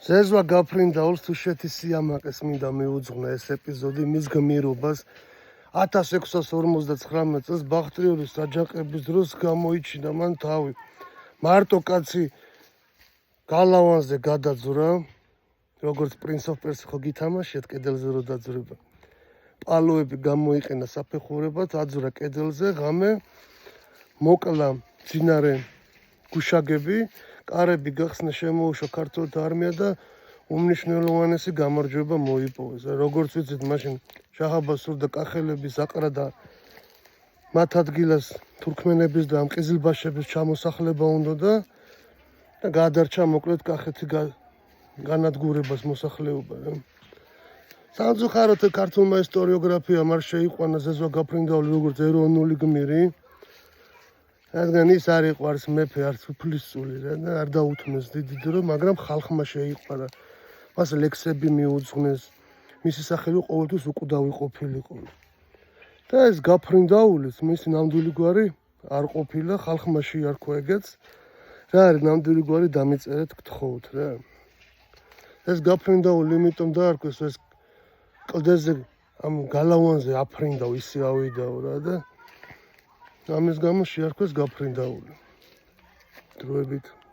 ზეზვა გაფრინდაულს თუშეთის სიამაყეს მინდა მიუძღვნა ეს ეპიზოდი მის გმირობას 1659 წელს ბახტრიორის აჯანყების დროს გამოიჩინა მან თავი. მარტო კაცი გალავანზე გადაძვრა, როგორც პრინც ოფ პერსი ხო გითამაშიათ კედელზე რო დაძვრება. პალოები გამოიყენა საფეხურებად, აძვრა კედელზე, ღამე მოკლა მძინარე გუშაგები, კარები გახსნა, შემოუშვა ქართულთა არმია და უმნიშვნელოვანესი გამარჯვება მოიპოვეს. როგორც ვიცით, მაშინ შაჰ-აბას სურდა კახელების აყრა მათ ადგილას თურქმენების და ამ ყიზილბაშების ჩამოსახლება უნდა და გადარჩა მოკლედ კახეთი განადგურებას მოსახლეობა. სამწუხაროდ ქართულმა ისტორიოგრაფიამ არ შეიყვანა ზეზვა გაფრინდაული როგორც ეროვნული გმირი. რადგან ის არ იყვარს მეფე, არც უფლისწული და არ დაუთმეს დიდი დრო, მაგრამ ხალხმა შეიყვარა. მას ლექსები მიუძღვნეს, მისი სახელი ყოველთვის უკვდავი ყოფილიყო. და ეს გაფრინდაულიც მისი ნამდვილი გვარი არ ყოფილა, ხალხმა შეარქვა ეგეც. რა არის ნამდვილი გვარი დამიწერეთ გთხოვთ რა. ეს გაფრინდაული იმიტომ დაარქვეს, ეს კლდეზე ამ გალავანზე აფრინდაო, ისე ავიდაო რა და ამის გამო შეარქვეს გაფრინდაული. დროებით